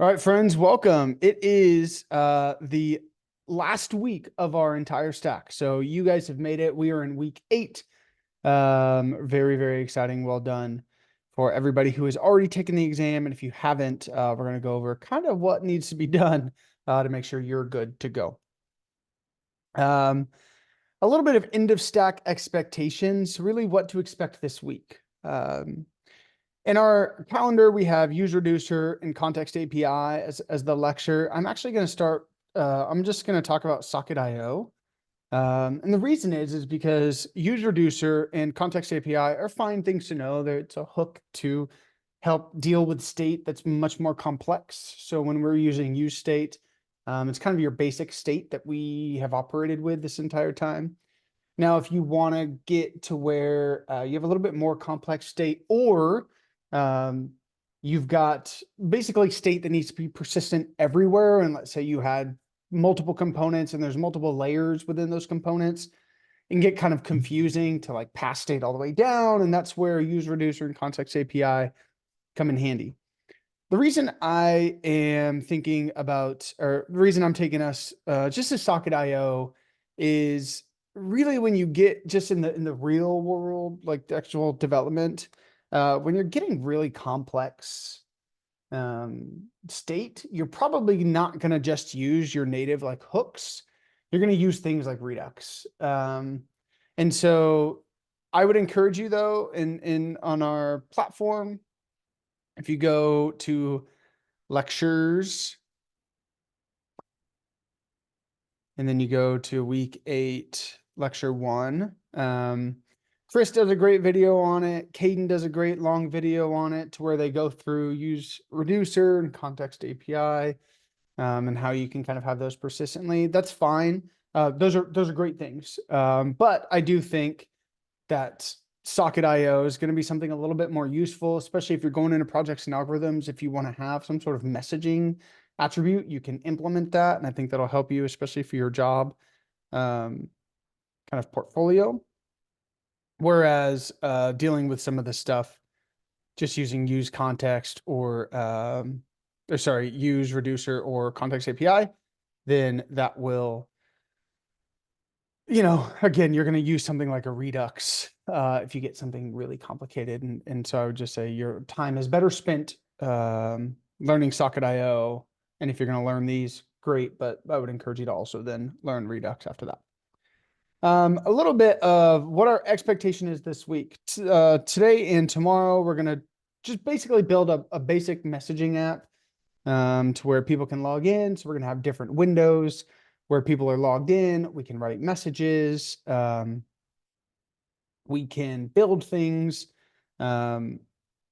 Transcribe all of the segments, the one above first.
All right, friends, welcome. It is the last week of our entire stack. So you guys have made it. We are in week 8. Very, very exciting. Well done for everybody who has already taken the exam. And if you haven't, we're going to go over kind of what needs to be done to make sure you're good to go. A little bit of end of stack expectations, really what to expect this week. In our calendar, we have use reducer and context API as the lecture. I'm actually going to start, I'm just going to talk about Socket.io. And the reason is because use reducer and context API are fine things to know. It's a hook to help deal with state that's much more complex. So when we're using use state, it's kind of your basic state that we have operated with this entire time. Now, if you want to get to where you have a little bit more complex state, or um, you've got basically state that needs to be persistent everywhere, and let's say you had multiple components and there's multiple layers within those components, it can get kind of confusing to like pass state all the way down, and that's where use reducer and context API come in handy. The reason I am thinking about, or the reason I'm taking us just as Socket.io is really when you get just in the real world, like the actual development, when you're getting really complex state, you're probably not going to just use your native like hooks. You're going to use things like Redux. And so I would encourage you though, in on our platform, if you go to lectures, and then you go to week 8, lecture 1. Chris does a great video on it. Caden does a great long video on it to where they go through use reducer and context API, and how you can kind of have those persistently. That's fine. Those are great things. But I do think that Socket.io is going to be something a little bit more useful, especially if you're going into projects and algorithms. If you want to have some sort of messaging attribute, you can implement that. And I think that'll help you, especially for your job kind of portfolio. Whereas dealing with some of the stuff, just using use context or sorry, use reducer or context API, then that will, again, you're going to use something like a Redux if you get something really complicated. And so I would just say your time is better spent learning Socket.io. And if you're going to learn these, great. But I would encourage you to also then learn Redux after that. A little bit of what our expectation is this week. Today and tomorrow, we're going to just basically build a basic messaging app to where people can log in. So we're going to have different windows where people are logged in. We can write messages. We can build things. And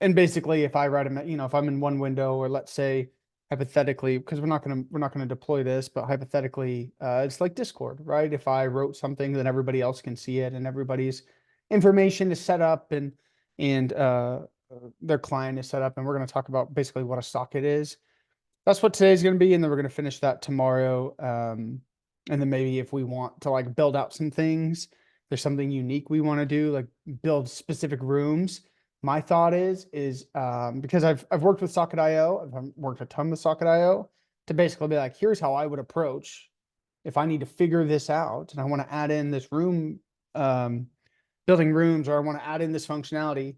basically, if I write if I'm in one window, or let's say hypothetically, because we're not gonna deploy this, but hypothetically, it's like Discord, right? If I wrote something, then everybody else can see it, and everybody's information is set up, and their client is set up, and we're going to talk about basically what a socket is. That's what today's going to be, and then we're going to finish that tomorrow. And then maybe if we want to like build out some things, there's something unique we want to do, like build specific rooms. My thought is because I've worked with Socket.io, I've worked a ton with Socket.io to basically be like, here's how I would approach if I need to figure this out and I want to add in this room, building rooms, or I want to add in this functionality.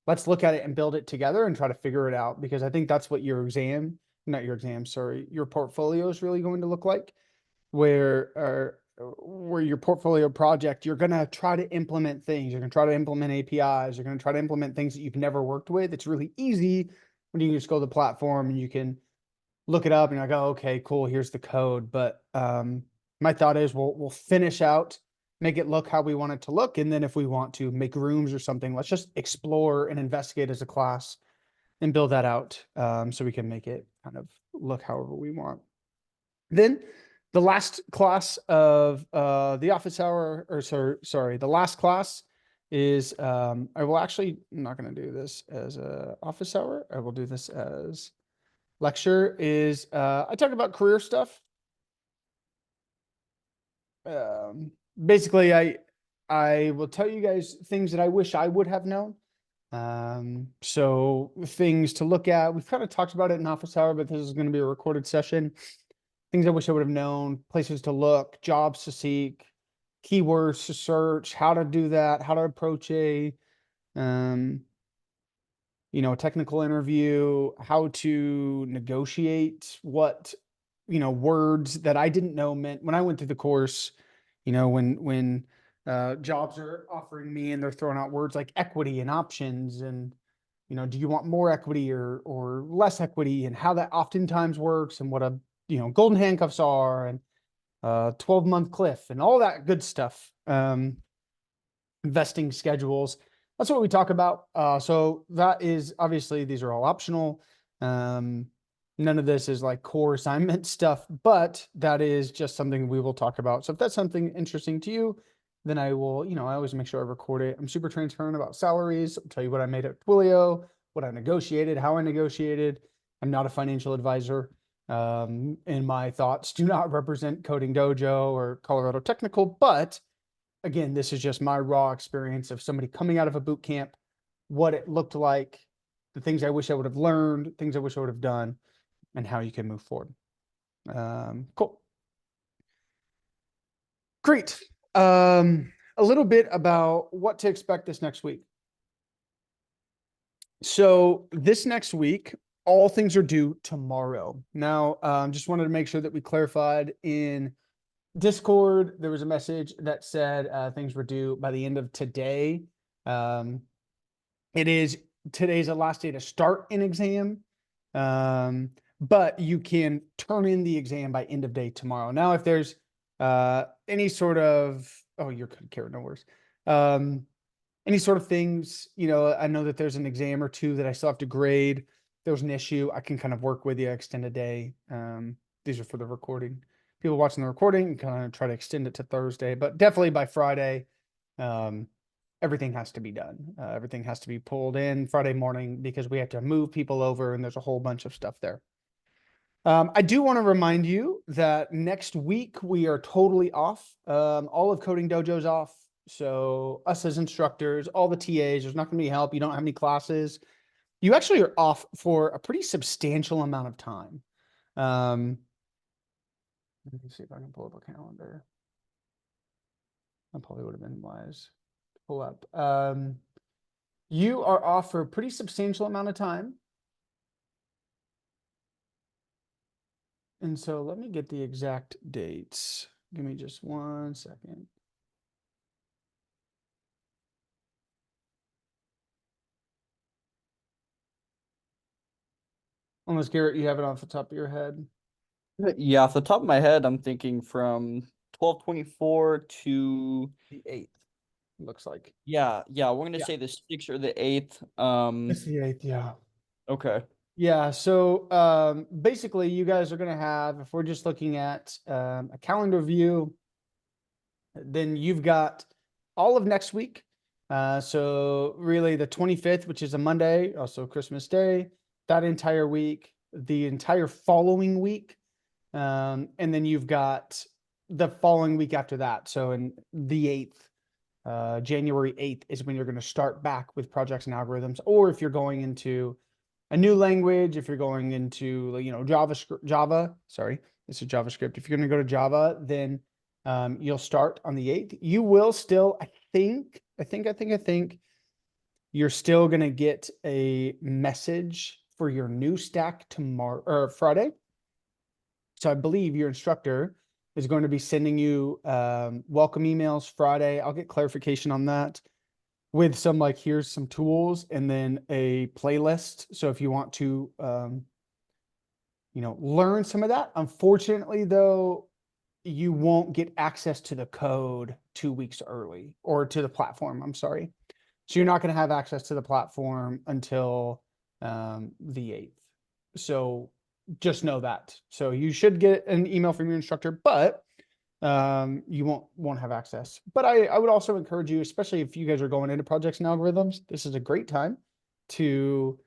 Let's look at it and build it together and try to figure it out, because I think that's what not your exam, sorry, your portfolio is really going to look like, where your portfolio project, you're going to try to implement things. You're going to try to implement APIs. You're going to try to implement things that you've never worked with. It's really easy when you can just go to the platform and you can look it up and you're like, oh, okay, cool, here's the code. But my thought is we'll finish out, make it look how we want it to look. And then if we want to make rooms or something, let's just explore and investigate as a class and build that out, so we can make it kind of look however we want. Then the last class of the office hour, or sorry, the last class is, I'm not going to do this as a office hour. I will do this as lecture. Is I talk about career stuff. Basically, I will tell you guys things that I wish I would have known So things to look at. We've kind of talked about it in office hour, but this is going to be a recorded session. Things I wish I would have known, places to look, jobs to seek, keywords to search, how to do that, how to approach um, a technical interview, how to negotiate what, words that I didn't know meant when I went through the course, when jobs are offering me and they're throwing out words like equity and options and, do you want more equity or less equity and how that oftentimes works and what a, golden handcuffs are and 12-month cliff and all that good stuff. Vesting schedules. That's what we talk about. So that is obviously these are all optional. None of this is like core assignment stuff, but that is just something we will talk about. So if that's something interesting to you, then I will, I always make sure I record it. I'm super transparent about salaries. I'll tell you what I made at Twilio, what I negotiated, how I negotiated. I'm not a financial advisor. And my thoughts do not represent Coding Dojo or Colorado Technical, but again, this is just my raw experience of somebody coming out of a boot camp, what it looked like, the things I wish I would have learned, things I wish I would have done, and how you can move forward. Cool. Great. A little bit about what to expect this next week. So this next week, all things are due tomorrow. Now, just wanted to make sure that we clarified in Discord, there was a message that said things were due by the end of today. Today's the last day to start an exam, but you can turn in the exam by end of day tomorrow. Now, if there's any sort of you're good, Karen, no worries. Any sort of things, I know that there's an exam or two that I still have to grade. If there's an issue, I can kind of work with you, extend a day. These are for the recording. People watching the recording and kind of try to extend it to Thursday, but definitely by Friday, everything has to be done. Everything has to be pulled in Friday morning because we have to move people over and there's a whole bunch of stuff there. I do want to remind you that next week we are totally off. All of Coding Dojo's off. So us as instructors, all the TAs, there's not going to be help. You don't have any classes. You actually are off for a pretty substantial amount of time. Let me see if I can pull up a calendar. That probably would have been wise to pull up. You are off for a pretty substantial amount of time. And so let me get the exact dates. Give me just 1 second. Unless Garrett, you have it off the top of your head. Yeah, off the top of my head, I'm thinking from 12/24 to The 8th, looks like. yeah, we're gonna Yeah. say the 6th or the 8th. It's the 8th, yeah. Okay. Yeah, so basically you guys are gonna have, if we're just looking at a calendar view, then you've got all of next week. So really the 25th, which is a Monday, also Christmas Day, that entire week, the entire following week. And then you've got the following week after that. So in the 8th, January 8th is when you're going to start back with projects and algorithms. Or if you're going into a new language, if you're going into, Java, sorry, this is JavaScript. If you're going to go to Java, then you'll start on the 8th. You will still, I think you're still going to get a message for your new stack tomorrow or Friday. So I believe your instructor is going to be sending you welcome emails Friday. I'll get clarification on that with some here's some tools and then a playlist. So if you want to, learn some of that. Unfortunately, though, you won't get access to the code 2 weeks early or to the platform. I'm sorry. So you're not going to have access to the platform until the 8th. So just know that. So you should get an email from your instructor, but you won't have access. But I would also encourage you, especially if you guys are going into projects and algorithms, this is a great time to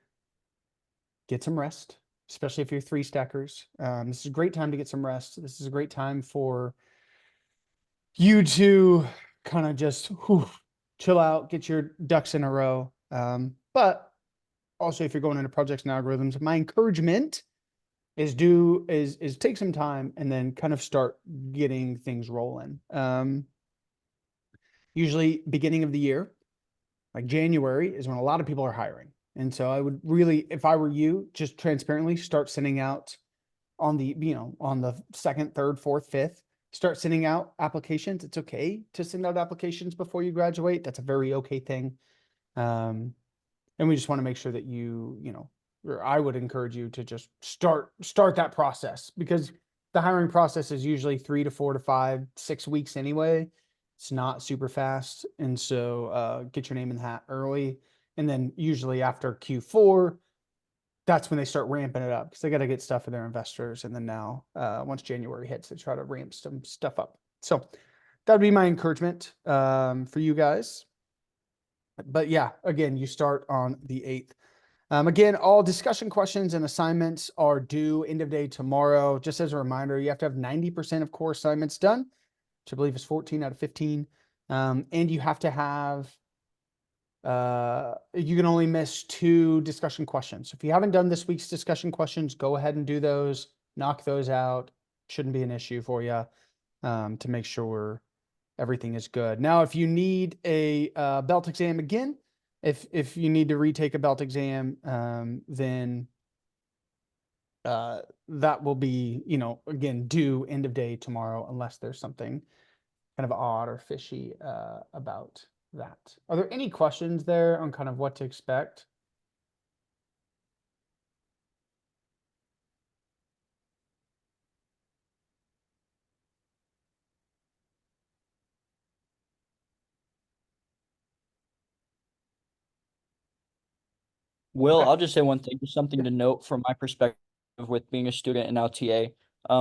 get some rest, especially if you're three stackers. This is a great time to get some rest. This is a great time for you to kind of just chill out, get your ducks in a row. But also, if you're going into projects and algorithms, my encouragement is take some time and then kind of start getting things rolling. Usually beginning of the year, like January is when a lot of people are hiring. And so I would really, if I were you, just transparently start sending out on the, on the second, third, fourth, fifth, start sending out applications. It's okay to send out applications before you graduate. That's a very okay thing. And we just want to make sure that or I would encourage you to just start that process, because the hiring process is usually 3 to 4 to 5, 6 weeks anyway. It's not super fast. And so get your name in the hat early. And then usually after Q4, that's when they start ramping it up, because they got to get stuff for their investors. And then now, once January hits, they try to ramp some stuff up. So that would be my encouragement for you guys. But yeah, again, you start on the 8th. Again, all discussion questions and assignments are due end of day tomorrow. Just as a reminder, you have to have 90% of core assignments done, which I believe is 14 out of 15. And you have to have, you can only miss 2 discussion questions. If you haven't done this week's discussion questions, go ahead and do those, knock those out. Shouldn't be an issue for you, to make sure everything is good. Now, if you need a belt exam again, if you need to retake a belt exam, then that will be, again, due end of day tomorrow, unless there's something kind of odd or fishy about that. Are there any questions there on kind of what to expect? Will, Okay. I'll just say one thing, just something Yeah. to note from my perspective with being a student in now TA.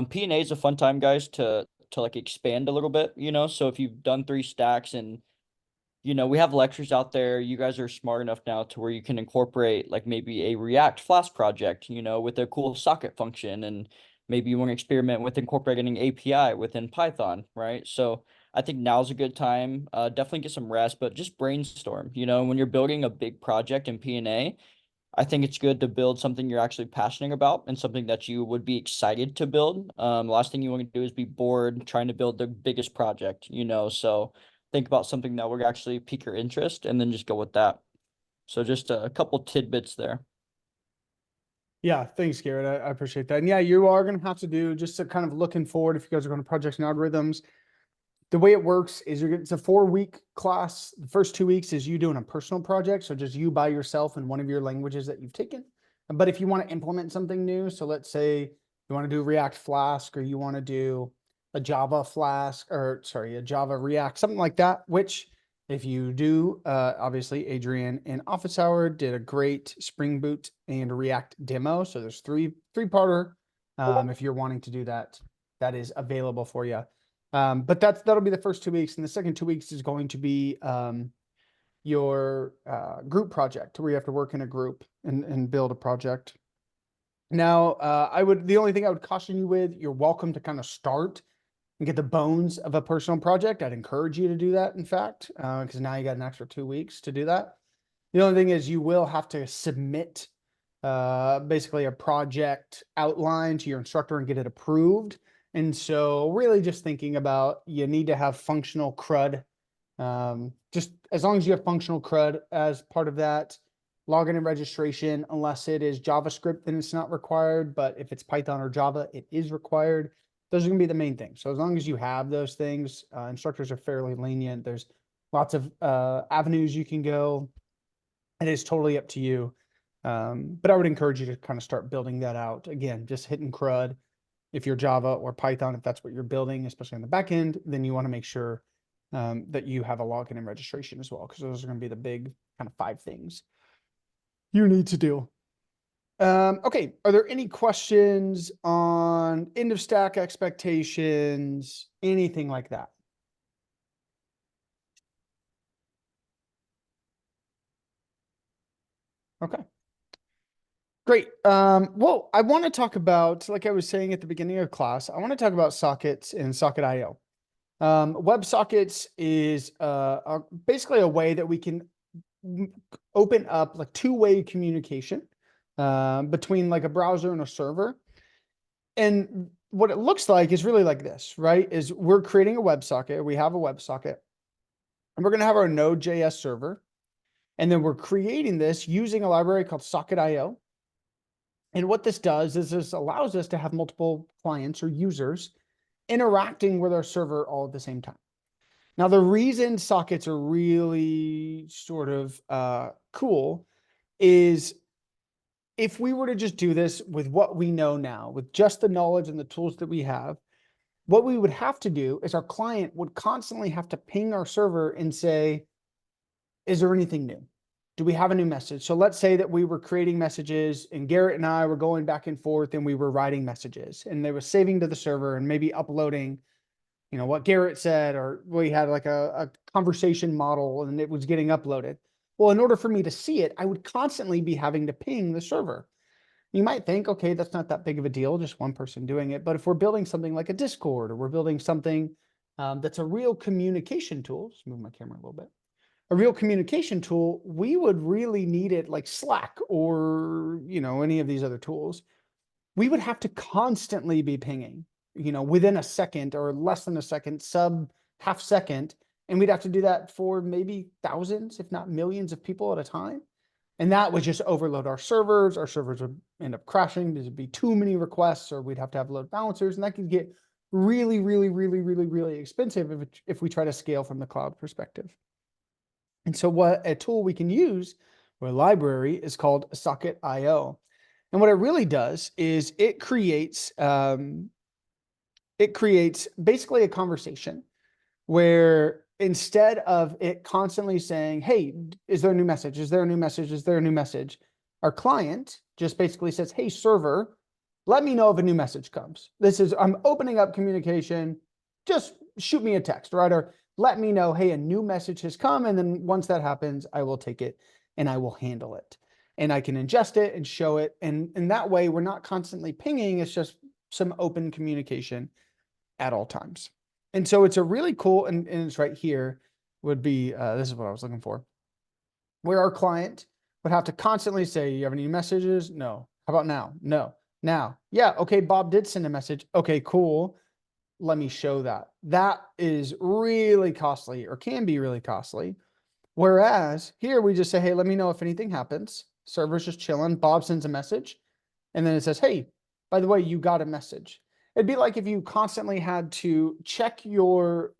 P&A is a fun time, guys, to like expand a little bit, So if you've done 3 stacks and we have lectures out there. You guys are smart enough now to where you can incorporate like maybe a React Flask project, with a cool socket function, and maybe you want to experiment with incorporating an API within Python, right? So I think now's a good time. Definitely get some rest, but just brainstorm. When you're building a big project in P&A, I think it's good to build something you're actually passionate about and something that you would be excited to build. Last thing you want to do is be bored trying to build the biggest project, So think about something that would actually pique your interest and then just go with that. So just a couple tidbits there. Yeah, thanks, Garrett. I appreciate that. And yeah, you are going to have to do, just to kind of looking forward, if you guys are going to projects and algorithms, the way it works is it's a 4-week class. The first 2 weeks is you doing a personal project. So just you by yourself in one of your languages that you've taken. But if you want to implement something new, so let's say you want to do React Flask, or you want to do a Java Flask, or sorry, a Java React, something like that, which if you do, obviously Adrian in Office Hour did a great Spring Boot and React demo. So there's three-parter. If you're wanting to do that, that is available for you. But that'll be the first 2 weeks, and the second 2 weeks is going to be your group project, where you have to work in a group and build a project. Now, the only thing I would caution you with, you're welcome to kind of start and get the bones of a personal project. I'd encourage you to do that, in fact, because now you got an extra 2 weeks to do that. The only thing is you will have to submit basically a project outline to your instructor and get it approved. And so really just thinking about, you need to have functional CRUD. Just as long as you have functional CRUD as part of that, login and registration, unless it is JavaScript, then it's not required. But if it's Python or Java, it is required. Those are going to be the main things. So as long as you have those things, instructors are fairly lenient. There's lots of avenues you can go. It is totally up to you. But I would encourage you to kind of start building that out. Again, just hitting CRUD. If you're Java or Python, if that's what you're building, especially on the back end, then you want to make sure that you have a login and registration as well, because those are going to be the big kind of 5 things you need to do. Okay, are there any questions on end of stack expectations, anything like that? Okay. Great. Well, I want to talk about, like I was saying at the beginning of class, I want to talk about sockets and socket IO. WebSockets is basically a way that we can open up like two-way communication between like a browser and a server. And what it looks like is really like this, right? Is we're creating a WebSocket. We have a WebSocket, and we're going to have our Node.js server. And then we're creating this using a library called Socket.io. And what this does is this allows us to have multiple clients or users interacting with our server all at the same time. Now, the reason sockets are really sort of cool is if we were to just do this with what we know now, with just the knowledge and the tools that we have, what we would have to do is our client would constantly have to ping our server and say, is there anything new? Do we have a new message? So let's say that we were creating messages and Garrett and I were going back and forth and we were writing messages and they were saving to the server and maybe uploading, what Garrett said, or we had like a conversation model and it was getting uploaded. Well, in order for me to see it, I would constantly be having to ping the server. You might think, okay, that's not that big of a deal, just one person doing it. But if we're building something like a Discord or we're building something that's a real communication tool, let's move my camera a little bit, a real communication tool, we would really need it like Slack or, any of these other tools. We would have to constantly be pinging, within a second or less than a second, sub half second. And we'd have to do that for maybe thousands, if not millions of people at a time. And that would just overload our servers. Our servers would end up crashing. There'd be too many requests, or we'd have to have load balancers. And that could get really, really, really, really, really expensive if we try to scale from the cloud perspective. And so what a tool we can use, or a library, is called Socket.io. And what it really does is it creates basically a conversation where instead of it constantly saying, hey, is there a new message? Is there a new message? Is there a new message? Our client just basically says, hey, server, let me know if a new message comes. I'm opening up communication. Just shoot me a text, right? Or let me know, hey, a new message has come. And then once that happens, I will take it and I will handle it. And I can ingest it and show it. And in that way, we're not constantly pinging. It's just some open communication at all times. And so it's a really cool, and it's right here, would be, this is what I was looking for, where our client would have to constantly say, you have any messages? No. How about now? No. Now. Yeah. Okay. Bob did send a message. Okay, cool. Let me show that. That is really costly, or can be really costly. Whereas here we just say, hey, let me know if anything happens. Server's just chilling. Bob sends a message. And then it says, hey, by the way, you got a message. It'd be like if you constantly had to check your,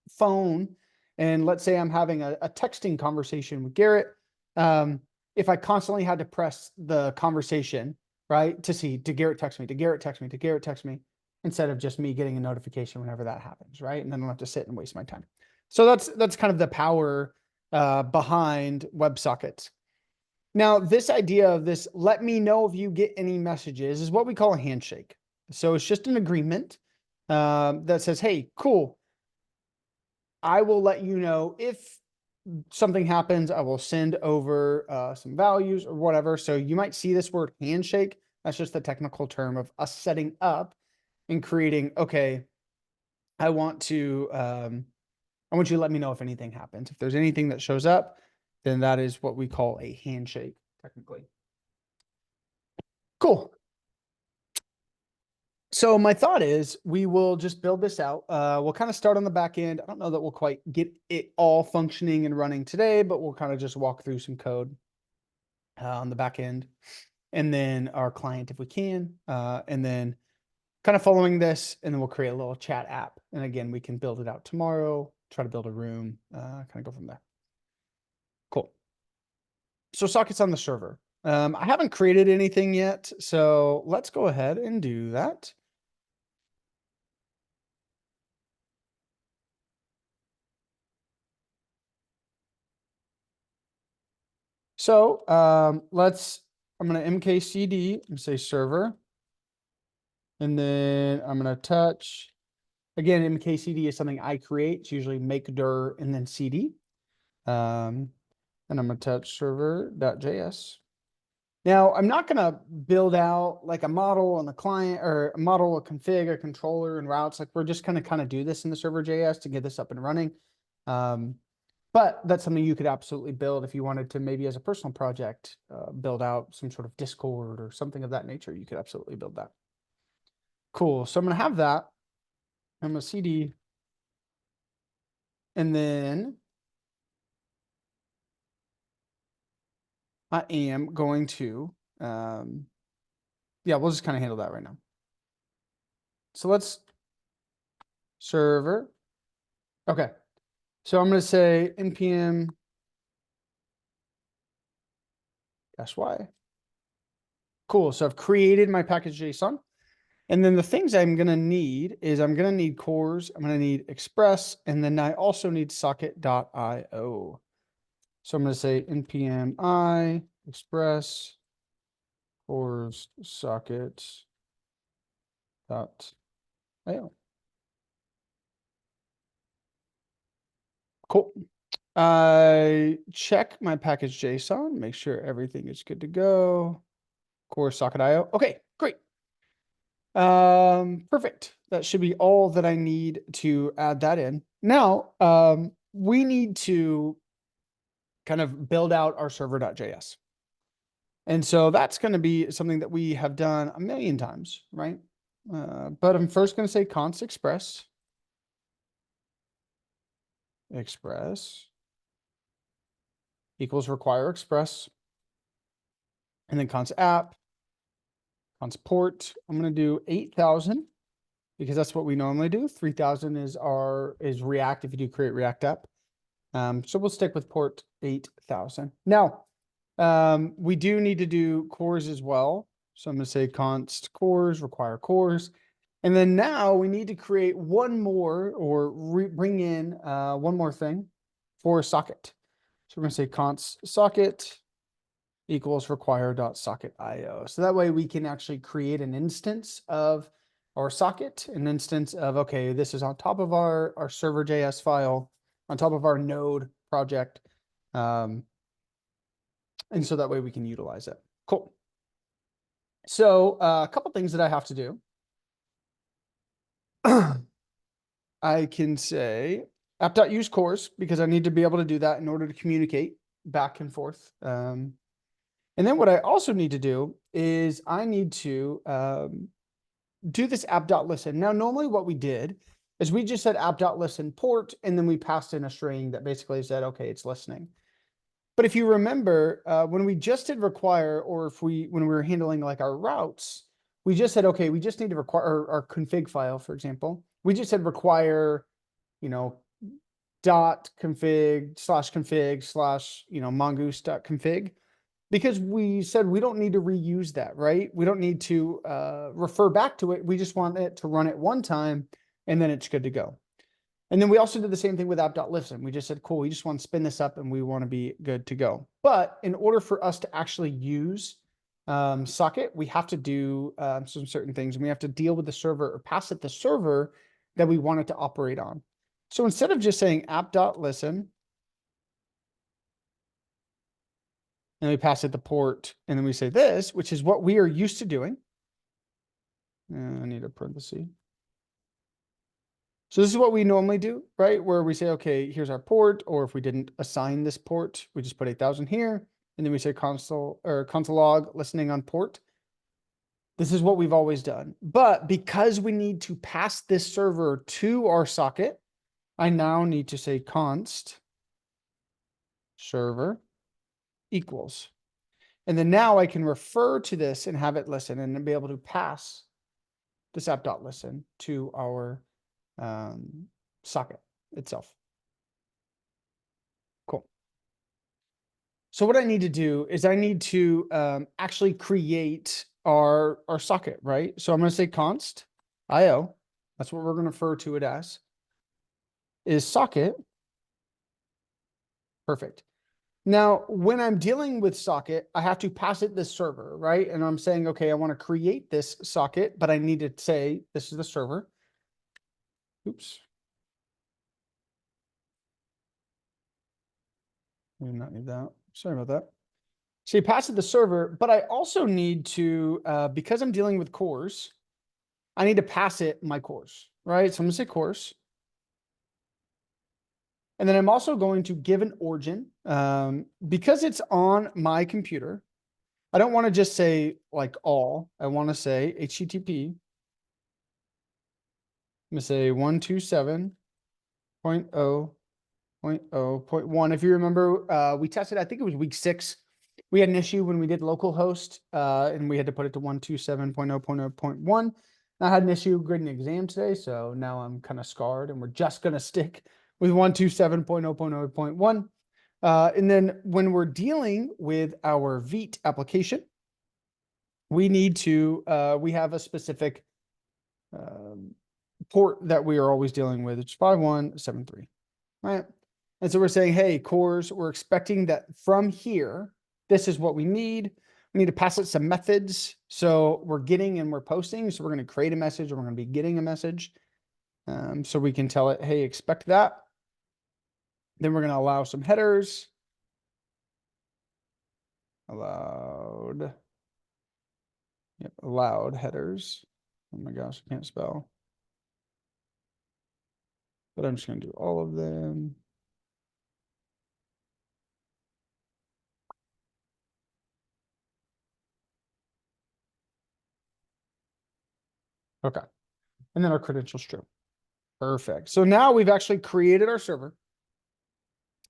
phone. And let's say I'm having a texting conversation with Garrett. If I constantly had to press the conversation, right, to see, did Garrett text me? Did Garrett text me? Did Garrett text me? Instead of just me getting a notification whenever that happens, right? And then I don't have to sit and waste my time. So that's kind of the power behind WebSockets. Now, this idea of this, let me know if you get any messages, is what we call a handshake. So it's just an agreement that says, hey, cool. I will let you know if something happens. I will send over some values or whatever. So you might see this word handshake. That's just the technical term of us setting up and creating, okay, I want you to let me know if anything happens. If there's anything that shows up, then that is what we call a handshake, technically. Cool. So my thought is we will just build this out. We'll kind of start on the back end. I don't know that we'll quite get it all functioning and running today, but we'll kind of just walk through some code on the back end, and then our client if we can, and then kind of following this, and then we'll create a little chat app. And again, we can build it out tomorrow, try to build a room, kind of go from there. Cool. So sockets on the server. I haven't created anything yet, so let's go ahead and do that. So I'm going to mkcd and say server. And then I'm going to touch, again, mkcd is something I create. It's usually make dir and then cd. And I'm going to touch server.js. Now, I'm not going to build out like a model on the client, or a model, a config, a controller, and routes. Like we're just going to kind of do this in the server.js to get this up and running. But that's something you could absolutely build if you wanted to, maybe as a personal project, build out some sort of Discord or something of that nature. You could absolutely build that. Cool. So I'm going to have that. I'm going to CD. And then I am going to, yeah, we'll just kind of handle that right now. So let's server. Okay. So I'm going to say npm -y. Cool. So I've created my package JSON. And then the things I'm going to need is I'm going to need cores. I'm going to need express. And then I also need socket.io. So I'm going to say npm I express cores socket.io. Cool. I check my package JSON, make sure everything is good to go. Core socket.io. Okay, great. Perfect. That should be all that I need to add that in. Now, we need to kind of build out our server.js. And so that's going to be something that we have done a million times, right? But I'm first going to say const express equals require express, and then const app, const port. I'm going to do 8,000 because that's what we normally do. 3,000 is React if you do create React app. So we'll stick with port 8,000. Now, we do need to do cores as well. So I'm going to say const cores, require cores. And then now we need to create one more or bring in one more thing for socket. So we're going to say const socket equals require.socket.io. So that way we can actually create an instance of our socket, an instance of, okay, this is on top of our server.js file, on top of our node project. And so that way we can utilize it. Cool. So a couple things that I have to do. I can say app.useCores because I need to be able to do that in order to communicate back and forth. And then what I also need to do is I need to do this app.listen. Now, normally what we did is we just said app.listen port, and then we passed in a string that basically said, okay, it's listening. But if you remember, when we just did require, or when we were handling like our routes, we just said, okay, we just need to require our config file, for example. We just said require, dot config / mongoose.config, because we said we don't need to reuse that, right? We don't need to refer back to it. We just want it to run it one time and then it's good to go. And then we also did the same thing with app.listen. We just said, cool, we just want to spin this up and we want to be good to go. But in order for us to actually use socket, we have to do some certain things, and we have to deal with the server or pass it the server that we want it to operate on. So instead of just saying app.listen, and we pass it the port, and then we say this, which is what we are used to doing. I need a parenthesis. So this is what we normally do, right? Where we say, okay, here's our port, or if we didn't assign this port, we just put 8,000 here, and then we say console log listening on port. This is what we've always done. But because we need to pass this server to our socket, I now need to say const server equals. And then now I can refer to this and have it listen and be able to pass this app.listen to our socket itself. Cool. So what I need to do is I need to actually create our socket, right? So I'm going to say const io. That's what we're going to refer to it as. Is socket. Perfect. Now, when I'm dealing with socket, I have to pass it this server, right? And I'm saying, okay, I want to create this socket, but I need to say this is the server. Oops. We do not need that. Sorry about that. So you pass it the server, but I also need to, because I'm dealing with cores, I need to pass it my cores, right? So I'm going to say cores. And then I'm also going to give an origin, because it's on my computer. I don't want to just say like all, I want to say HTTP. I'm going to say 127.0.0.1. If you remember, we tested, I think it was week 6. We had an issue when we did localhost, and we had to put it to 127.0.0.1. I had an issue grading an exam today, so now I'm kind of scarred, and we're just going to stick with 127.0.0.1. And then when we're dealing with our Vite application, we need to, we have a specific port that we are always dealing with. It's 5173, right? And so we're saying, hey, cores, we're expecting that from here, this is what we need. We need to pass it some methods. So we're getting and we're posting. So we're going to create a message, and we're going to be getting a message. So we can tell it, hey, expect that. Then we're going to allow some headers. Allowed. Yep, allowed headers. Oh my gosh, I can't spell. But I'm just going to do all of them. Okay. And then our credential strip. Perfect. So now we've actually created our server.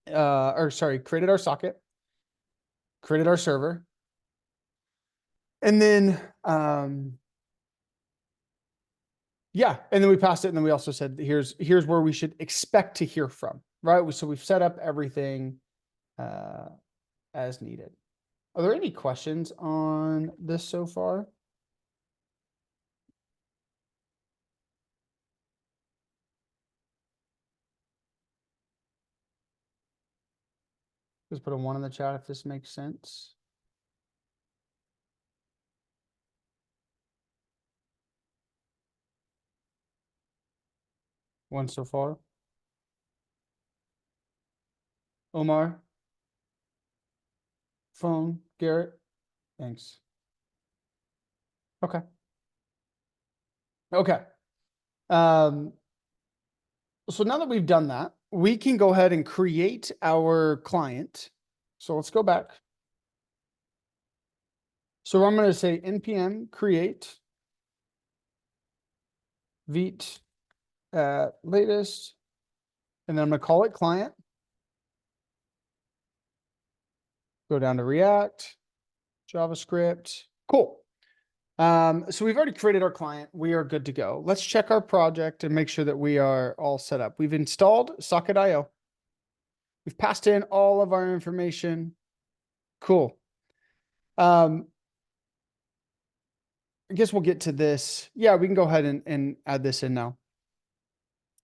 Created our socket, created our server. And then, yeah, and then we passed it. And then we also said, here's where we should expect to hear from, right? So we've set up everything as needed. Are there any questions on this so far? Just put a 1 in the chat if this makes sense. One so far. Omar. Phone. Garrett. Thanks. Okay. Okay. So now that we've done that, we can go ahead and create our client. So let's go back. So I'm going to say npm create Vite at latest, and then I'm going to call it client. Go down to React, JavaScript. Cool. So we've already created our client. We are good to go. Let's check our project and make sure that we are all set up. We've installed socket.io. We've passed in all of our information. Cool. I guess we'll get to this. Yeah, we can go ahead and add this in now.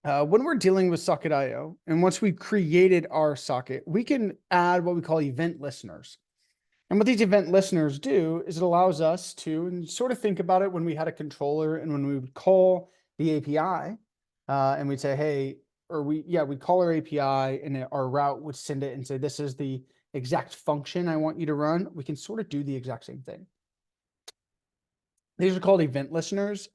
When we're dealing with socket.io, and once we've created our socket, we can add what we call event listeners. And what these event listeners do is it allows us to, and sort of think about it when we had a controller and when we would call the API, and we'd say, hey, or we'd call our API and our route would send it and say, this is the exact function I want you to run. We can sort of do the exact same thing. These are called event listeners.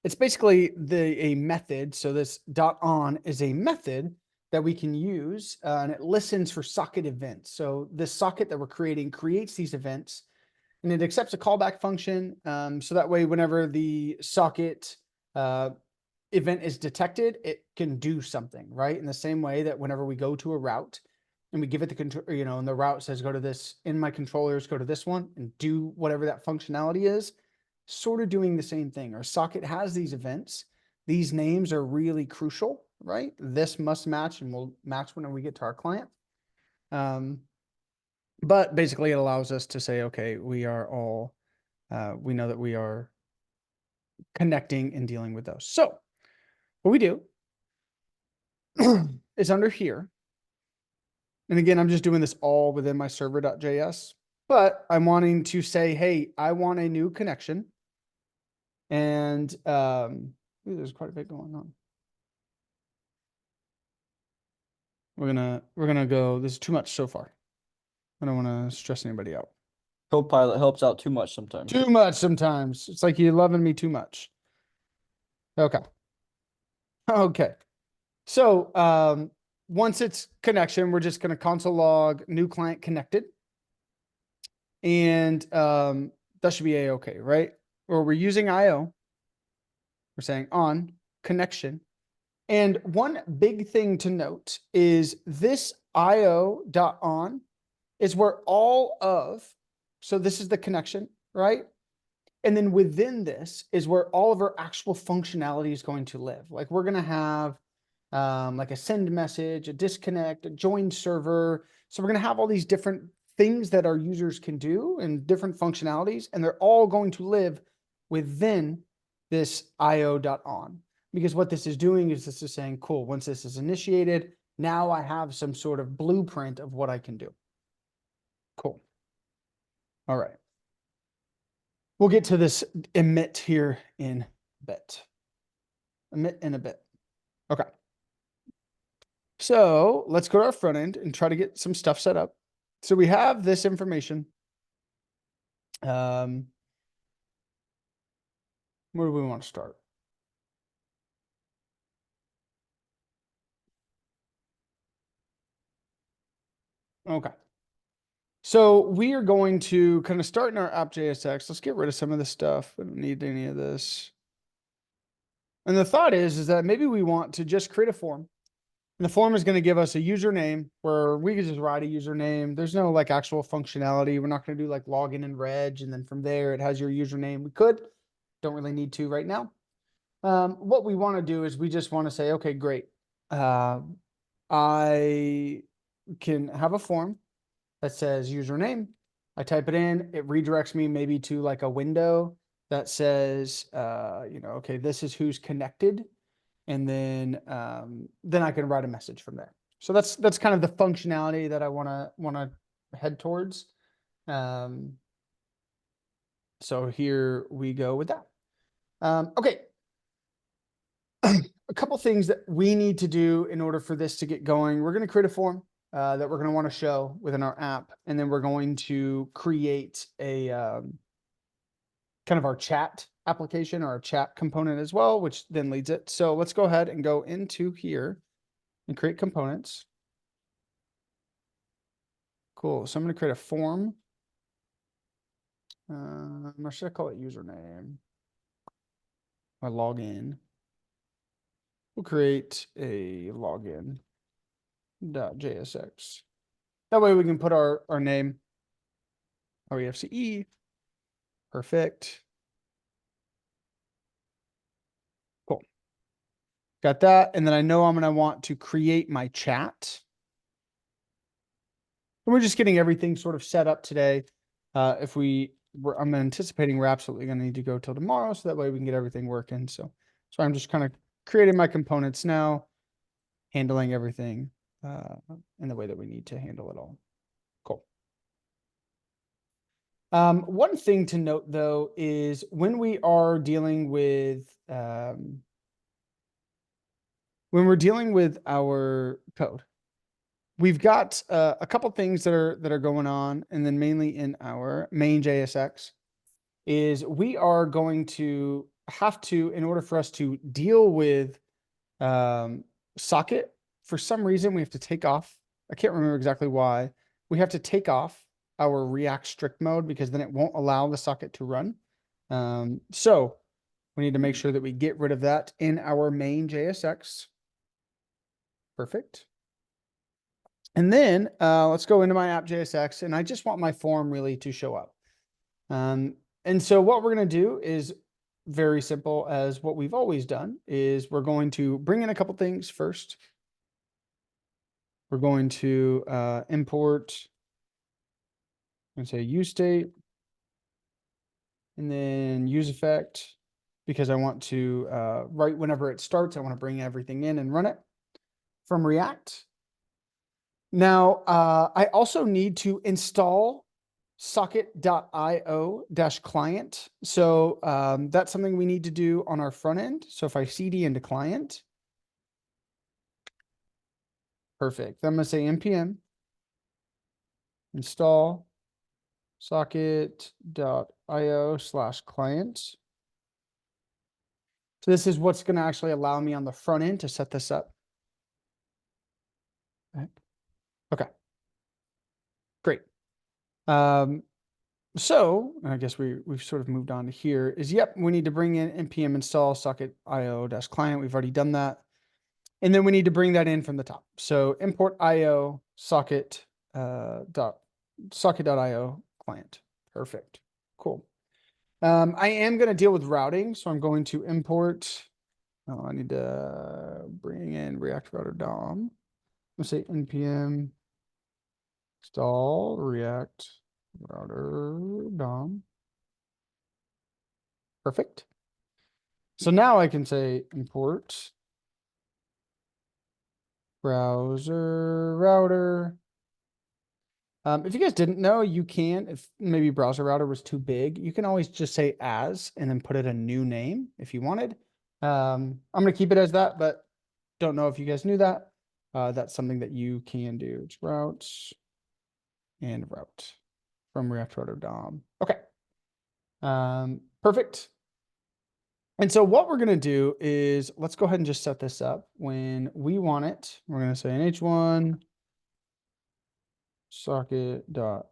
It's basically a method. So this .on is a method that we can use, and it listens for socket events. So this socket that we're creating creates these events, and it accepts a callback function. So that way, whenever the socket event is detected, it can do something, right? In the same way that whenever we go to a route and we give it the control, and the route says, go to this, in my controllers, go to this one and do whatever that functionality is, sort of doing the same thing. Our socket has these events. These names are really crucial, right? This must match, and will match whenever we get to our client. But basically it allows us to say, okay, we are all, we know that we are connecting and dealing with those. So what we do is under here. And again, I'm just doing this all within my server.js, but I'm wanting to say, hey, I want a new connection. And there's quite a bit going on. We're gonna go, this is too much so far. I don't want to stress anybody out. Copilot helps out too much sometimes. Too much sometimes. It's like you're loving me too much. Okay. Okay. So once it's connection, we're just going to console log new client connected. And that should be a-okay, right? Or we're using IO. We're saying on connection. And one big thing to note is this IO.on is where all of, so this is the connection, right? And then within this is where all of our actual functionality is going to live. Like we're going to have like a send message, a disconnect, a join server. So we're going to have all these different things that our users can do and different functionalities, and they're all going to live within this io.on. Because what this is doing is this is saying, cool, once this is initiated, now I have some sort of blueprint of what I can do. Cool. All right. We'll get to this emit here in a bit. Emit in a bit. Okay. So let's go to our front end and try to get some stuff set up. So we have this information. Where do we want to start? Okay. So we are going to kind of start in our app.jsx. Let's get rid of some of this stuff. We don't need any of this. And the thought is that maybe we want to just create a form. And the form is going to give us a username where we can just write a username. There's no like actual functionality. We're not going to do like login and reg. And then from there, it has your username. We could, don't really need to right now. What we want to do is we just want to say, okay, great. I can have a form that says username. I type it in, it redirects me maybe to like a window that says, okay, this is who's connected. And then I can write a message from there. So that's kind of the functionality that I want to head towards. So here we go with that. Okay. A couple things that we need to do in order for this to get going. We're going to create a form that we're going to want to show within our app. And then we're going to create a kind of our chat application or our chat component as well, which then leads it. So let's go ahead and go into here and create components. Cool. So I'm going to create a form. Or should I call it username? Or login. We'll create a login.jsx. That way we can put our name, REFCE. Perfect. Cool. Got that. And then I know I'm going to want to create my chat. And we're just getting everything sort of set up today. I'm anticipating we're absolutely going to need to go till tomorrow, so that way we can get everything working. So I'm just kind of creating my components now, handling everything in the way that we need to handle it all. Cool. One thing to note though is when we are dealing with our code, we've got a couple things that are going on, and then mainly in our main JSX is we are going to have to, in order for us to deal with socket, for some reason we have to take off. I can't remember exactly why. We have to take off our React strict mode because then it won't allow the socket to run. So we need to make sure that we get rid of that in our main JSX. Perfect. And then let's go into my app JSX, and I just want my form really to show up. And so what we're going to do is very simple as what we've always done is we're going to bring in a couple things first. We're going to import and say use state and then use effect, because I want to right whenever it starts, I want to bring everything in and run it from React. Now, I also need to install socket.io-client. So that's something we need to do on our front end. So if I cd into client, perfect. I'm going to say npm install socket.io/client. So this is what's going to actually allow me on the front end to set this up. Heck? Okay, great. Um, so I guess we've sort of moved on to here is, yep, we need to bring in npm install socket io dash client. We've already done that. And then we need to bring that in from the top. So import io socket dot socket.io client. Perfect. Cool. I am going to deal with routing. So I'm going to import. Oh, I need to bring in React Router DOM. Let's say npm install React Router DOM. Perfect. So now I can say import browser router. If you guys didn't know, you can, if maybe browser router was too big, you can always just say as and then put it a new name if you wanted. I'm going to keep it as that, but don't know if you guys knew that. That's something that you can do. It's routes and route from React Router DOM. Okay. Perfect. And so what we're going to do is let's go ahead and just set this up. When we want it, we're going to say an h1 socket.io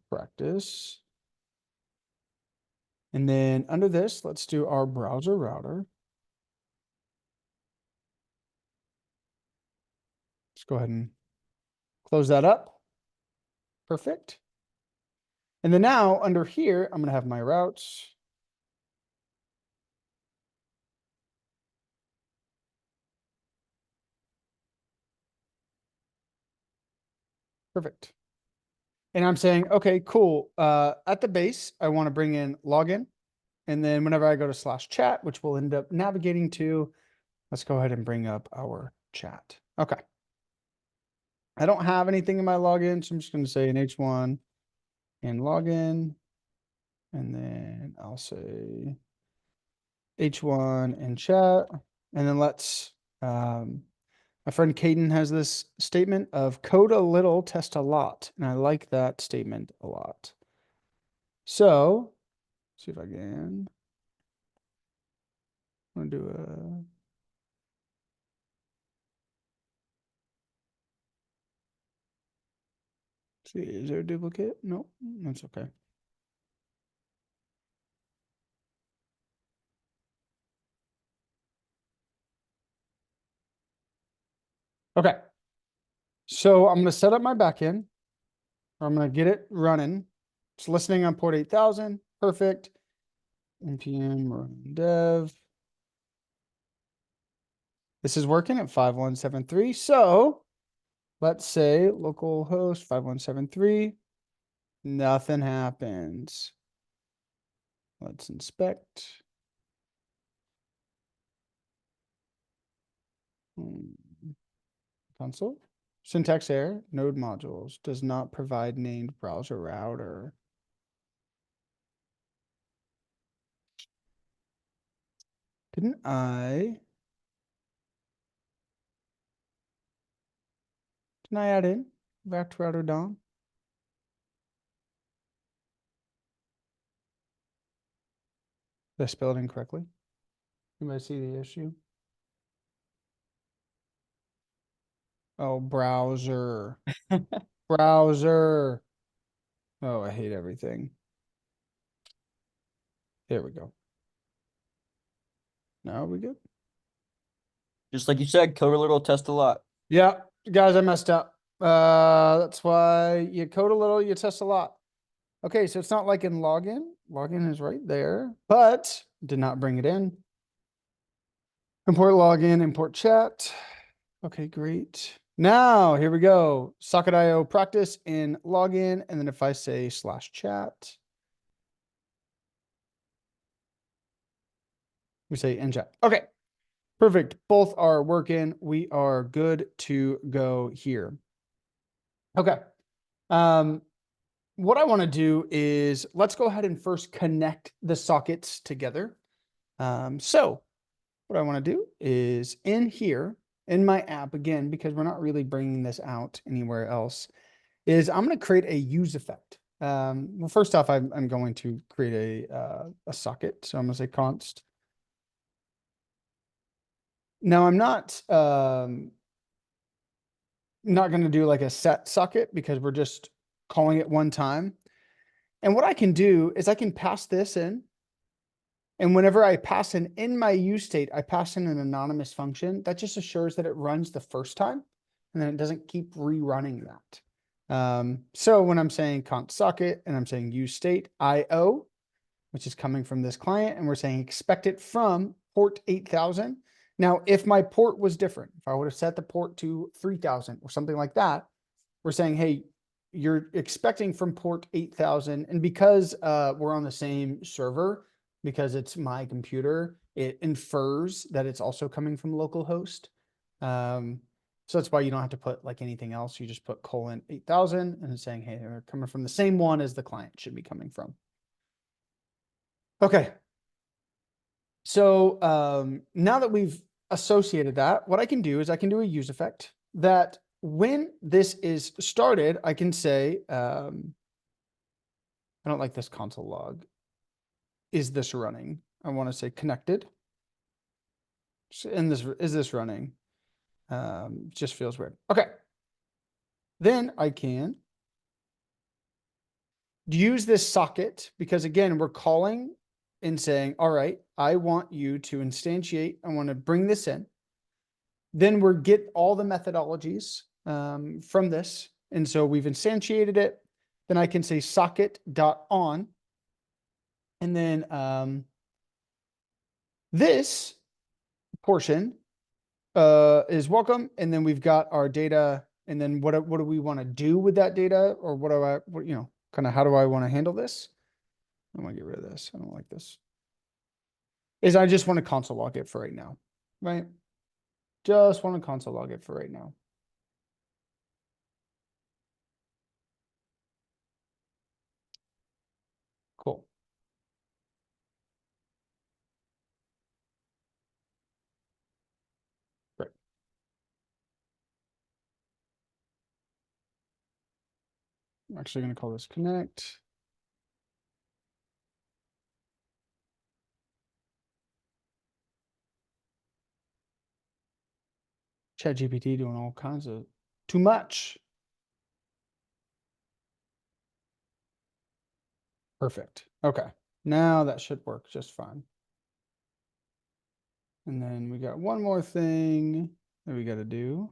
practice. And then under this, let's do our browser router. Let's go ahead and close that up. Perfect. And then now under here, I'm going to have my routes. Perfect. And I'm saying, okay, cool. At the base, I want to bring in login. And then whenever I go to /chat, which we'll end up navigating to, let's go ahead and bring up our chat. Okay. I don't have anything in my login, so I'm just going to say an h1 and login. And then I'll say h1 and chat. And then let's, my friend Caden has this statement of code a little, test a lot. And I like that statement a lot. So, see if I can. I'm gonna do a. See, is there a duplicate? No, that's okay. Okay. So I'm going to set up my backend. I'm going to get it running. It's listening on port 8000. Perfect. npm run dev. This is working at 5173. So let's say localhost 5173. Nothing happens. Let's inspect. Console. Syntax error. Node modules does not provide named browser router. Didn't I add in back to router DOM? Did I spell it incorrectly? You might see the issue. Oh, browser. Browser. Oh, I hate everything. There we go. Now we good? Just like you said, code a little, test a lot. Yeah, guys, I messed up. That's why you code a little, you test a lot. Okay, so it's not like in login. Login is right there, but did not bring it in. Import login, import chat. Okay, great. Now here we go. Socket.io practice in login. And then if I say /chat, we say in chat. Okay, perfect. Both are working. We are good to go here. Okay. What I want to do is let's go ahead and first connect the sockets together. So what I want to do is in here, in my app, again, because we're not really bringing this out anywhere else, is I'm going to create a use effect. Well, first off, I'm going to create a socket. So I'm going to say const. Now I'm not, not going to do like a set socket because we're just calling it one time. And what I can do is I can pass this in. And whenever I pass in my use state, I pass in an anonymous function that just assures that it runs the first time and then it doesn't keep rerunning that. So when I'm saying const socket and I'm saying use state IO, which is coming from this client, and we're saying expect it from port 8000. Now, if my port was different, if I would have set the port to 3000 or something like that, we're saying, hey, you're expecting from port 8000. And because we're on the same server, because it's my computer, it infers that it's also coming from localhost. So that's why you don't have to put like anything else. You just put colon 8000 and it's saying, hey, they're coming from the same one as the client should be coming from. Okay. So now that we've associated that, what I can do is I can do a use effect that when this is started, I can say, I don't like this console log. Is this running? I want to say connected. And this is this running? Just feels weird. Okay. Then I can use this socket because again, we're calling and saying, all right, I want you to instantiate. I want to bring this in. Then we're get all the methodologies from this. And so we've instantiated it. Then I can say socket.on. And then this portion is welcome. And then we've got our data. And then what do we want to do with that data? Or what do I, you know, kind of how do I want to handle this? I want to get rid of this. I don't like this. Is I just want to console log it for right now, right? Just want to console log it for right now. Cool. Great. I'm actually going to call this connect. ChatGPT doing all kinds of too much. Perfect. Okay. Now that should work just fine. And then we got one more thing that we got to do.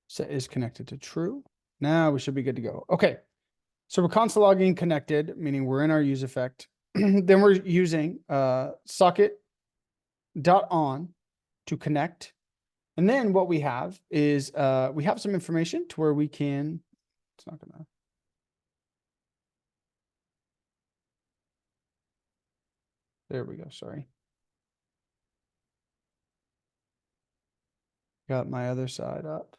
Set is connected to true. Now we should be good to go. Okay. So we're console logging connected, meaning we're in our use effect. Then we're using socket.on to connect. And then what we have is we have some information to where we can, it's not gonna. There we go, sorry. Got my other side up.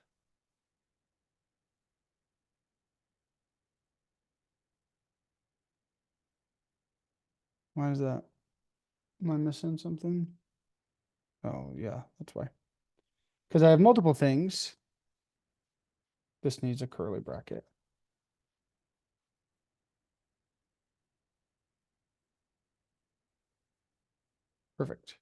Why is that? Am I missing something? Oh, yeah, that's why. Because I have multiple things. This needs a curly bracket. Perfect.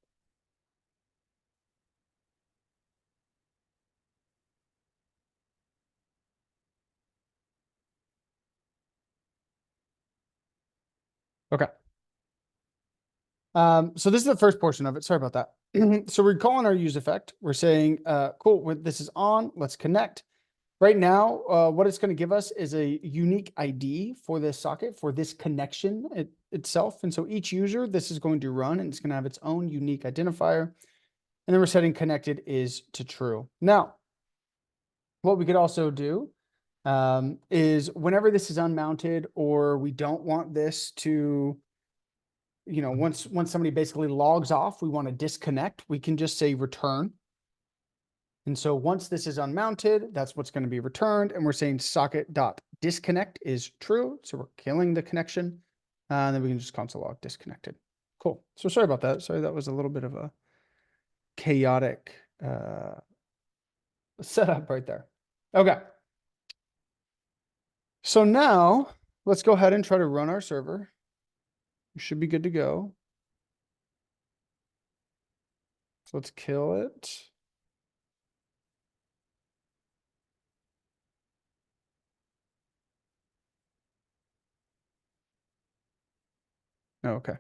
Okay. So this is the first portion of it. Sorry about that. So we're calling our use effect. We're saying, cool, when this is on, let's connect. Right now, what it's going to give us is a unique ID for this socket, for this connection itself. And so each user, this is going to run and it's going to have its own unique identifier. And then we're setting connected is to true. Now, what we could also do is whenever this is unmounted or we don't want this to, you know, once somebody basically logs off, we want to disconnect, we can just say return. And so once this is unmounted, that's what's going to be returned. And we're saying socket.disconnect is true. So we're killing the connection. And then we can just console log disconnected. Cool. So sorry about that. Sorry, that was a little bit of a chaotic setup right there. Okay. So now let's go ahead and try to run our server. We should be good to go. So let's kill it. Oh, okay.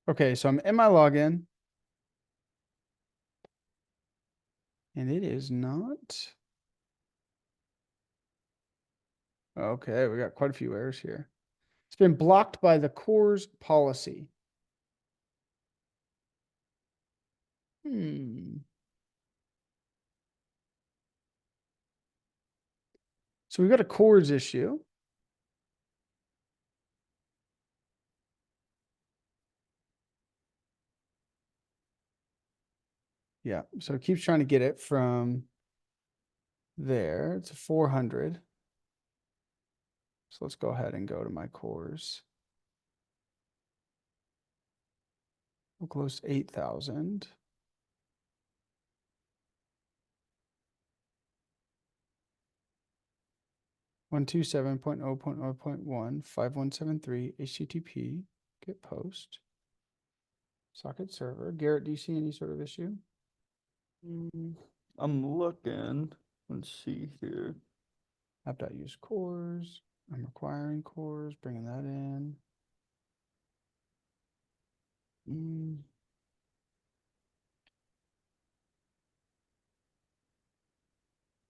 Okay, so I'm in my login. And it is not. Okay, we got quite a few errors here. It's been blocked by the core's policy. So we've got a cores issue. Yeah, so it keeps trying to get it from there. It's a 400. So let's go ahead and go to my cores. We'll close 8,000. 127.0.0.1 5173 HTTP get post socket server. Garrett, do you see any sort of issue? I'm looking. Let's see here. App.use cores. I'm requiring cores, bringing that in. Mm.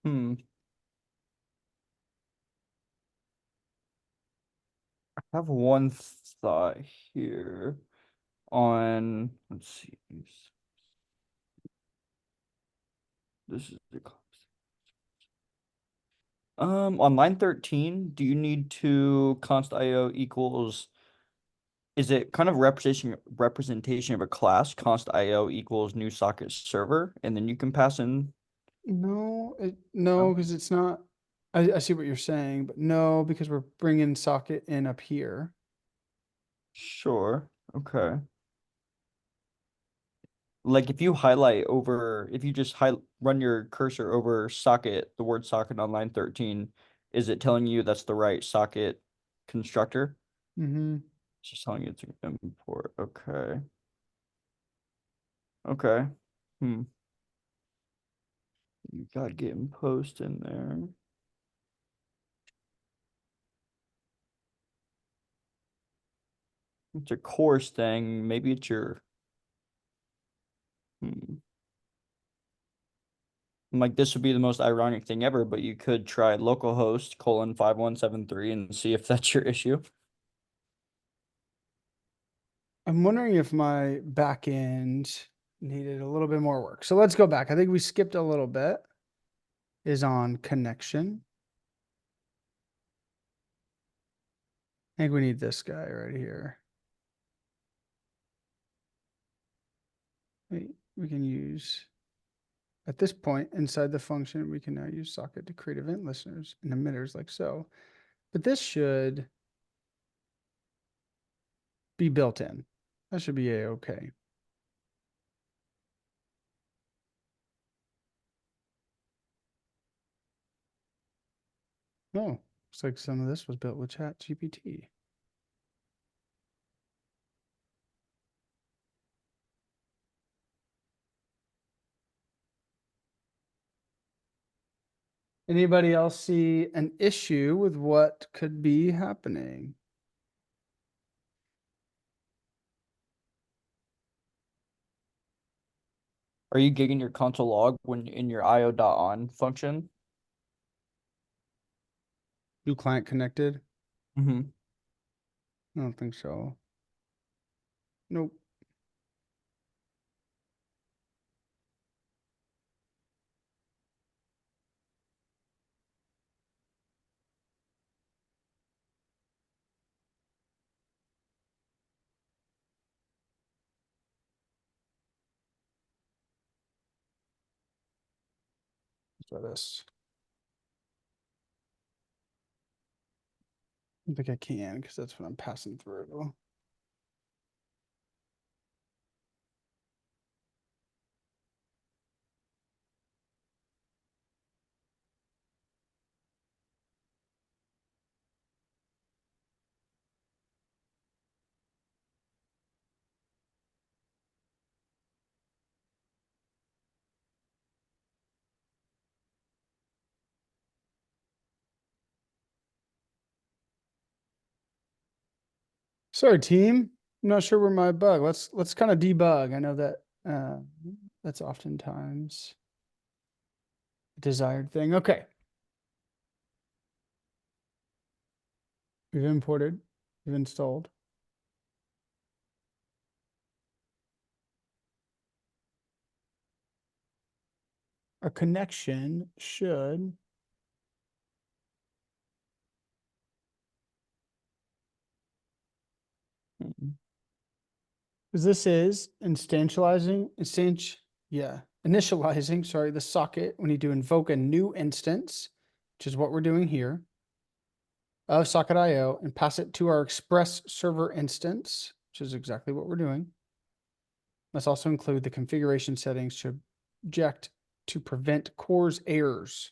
Hmm. I have one thought here on, let's see. This is the on line 13, do you need to const IO equals, is it kind of representation of a class, const IO equals new socket server, and then you can pass in? No, No? no, because it's not. I see what you're saying, but no, because we're bringing socket in up here. Sure. Okay. Like if you highlight over, if you just run your cursor over socket, the word socket on line 13, is it telling you that's the right socket constructor? Mm-hmm. It's just telling you to import. Okay. Okay. Hmm. You got getting post in there. It's a course thing. Maybe it's your. Hmm. Like this would be the most ironic thing ever, but you could try localhost colon 5173 and see if that's your issue. I'm wondering if my back end needed a little bit more work. So let's go back. I think we skipped a little bit. Is on connection. I think we need this guy right here. We can use, at this point inside the function, we can now use socket to create event listeners and emitters like so. But this should be built in. That should be a-okay. Oh, looks like some of this was built with Chat GPT. Anybody else see an issue with what could be happening? Are you gigging your console log when in your io.on function? New client connected? Mm-hmm. I don't think so. Nope. So this. I don't think I can because that's what I'm passing through. Sorry, team. I'm not sure where my bug. Let's kind of debug. I know that that's oftentimes a desired thing. Okay. We've imported, we've installed. Our connection should because this is initializing, sorry, the socket. We need to invoke a new instance, which is what we're doing here, of socket.io and pass it to our express server instance, which is exactly what we're doing. Let's also include the configuration settings to object to prevent CORS errors.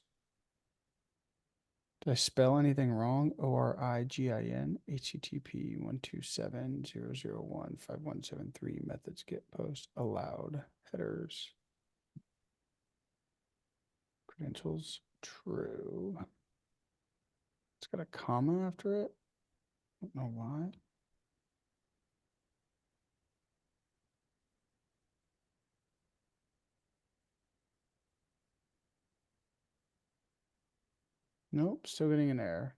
Did I spell anything wrong? ORIGIN HTTP 127.0.0.1.5173 methods get post allowed headers credentials true. It's got a comma after it. I don't know why. Nope, still getting an error.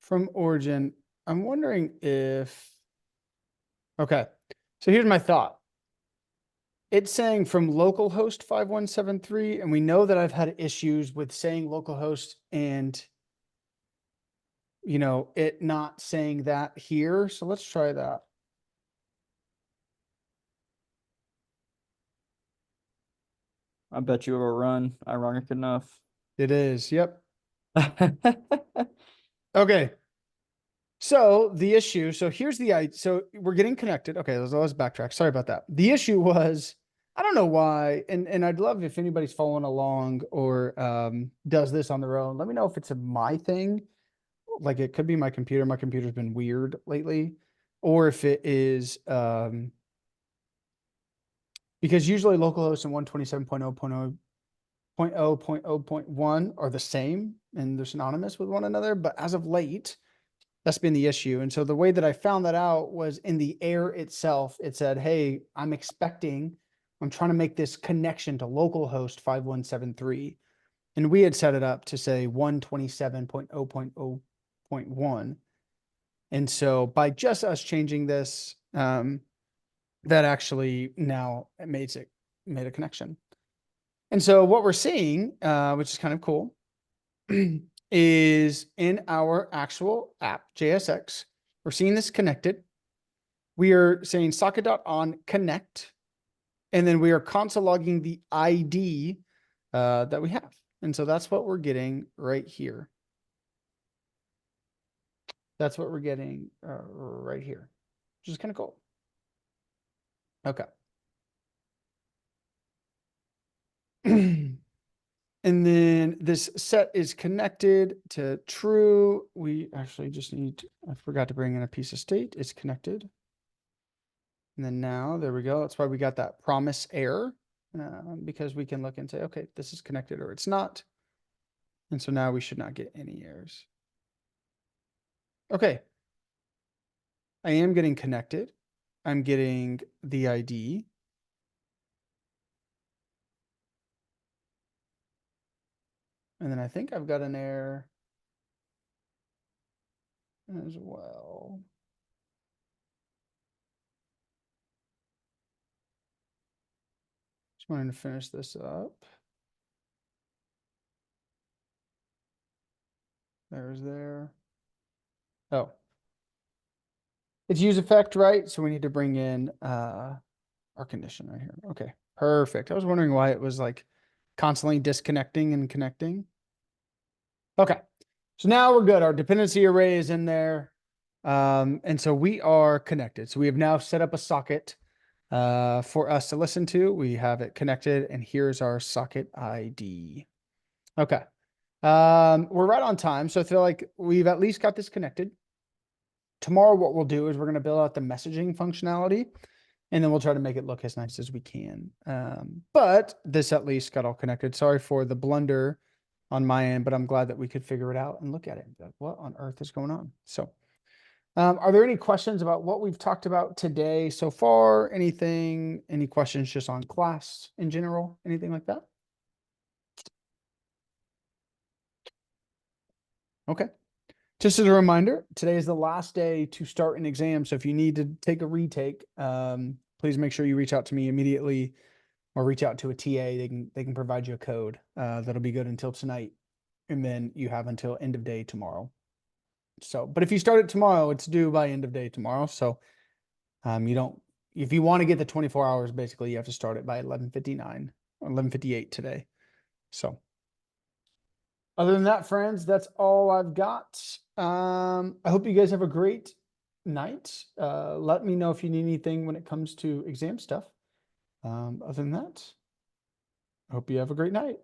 From origin, I'm wondering if, okay, so here's my thought. It's saying from localhost 5173, and we know that I've had issues with saying localhost and, you know, it not saying that here. So let's try that. I bet you it'll run ironic enough. It is. Yep. Okay. So the issue, so here's the, so we're getting connected. Okay, let's backtrack. Sorry about that. The issue was, I don't know why, and I'd love if anybody's following along or does this on their own. Let me know if it's a my thing. Like it could be my computer. My computer's been weird lately. Or if it is because usually localhost and 127.0.0.0.1 are the same and they're synonymous with one another. But as of late, that's been the issue. And so the way that I found that out was in the error itself. It said, hey, I'm trying to make this connection to localhost 5173. And we had set it up to say 127.0.0.1. And so by just us changing this, that actually now it made a connection. And so what we're seeing, which is kind of cool, is in our actual app, JSX, we're seeing this connected. We are saying socket.on connect, and then we are console logging the ID that we have. And so that's what we're getting right here. That's what we're getting right here, which is kind of cool. Okay. And then this set is connected to true. We actually just need, I forgot to bring in a piece of state. It's connected. And then now, there we go. That's why we got that promise error because we can look and say, okay, this is connected or it's not. And so now we should not get any errors. Okay. I am getting connected. I'm getting the ID. And then I think I've got an error as well. Just wanting to finish this up. There's there. Oh. It's use effect, right? So we need to bring in our condition right here. Okay, perfect. I was wondering why it was like constantly disconnecting and connecting. Okay, so now we're good. Our dependency array is in there. And so we are connected. So we have now set up a socket for us to listen to. We have it connected and here's our socket ID. Okay. We're right on time. So I feel like we've at least got this connected. Tomorrow, what we'll do is we're going to build out the messaging functionality and then we'll try to make it look as nice as we can. But this at least got all connected. Sorry for the blunder on my end, but I'm glad that we could figure it out and look at it. Like, what on earth is going on? So, are there any questions about what we've talked about today so far? Anything, any questions just on class in general? Anything like that? Okay. Just as a reminder, today is the last day to start an exam. So if you need to take a retake, please make sure you reach out to me immediately or reach out to a TA. They can provide you a code that'll be good until tonight. And then you have until end of day tomorrow. So, but if you start it tomorrow, it's due by end of day tomorrow. So you don't, if you want to get the 24 hours, basically you have to start it by 11:59 or 11:58 today. So other than that, friends, that's all I've got. I hope you guys have a great night. Let me know if you need anything when it comes to exam stuff. Other than that, I hope you have a great night.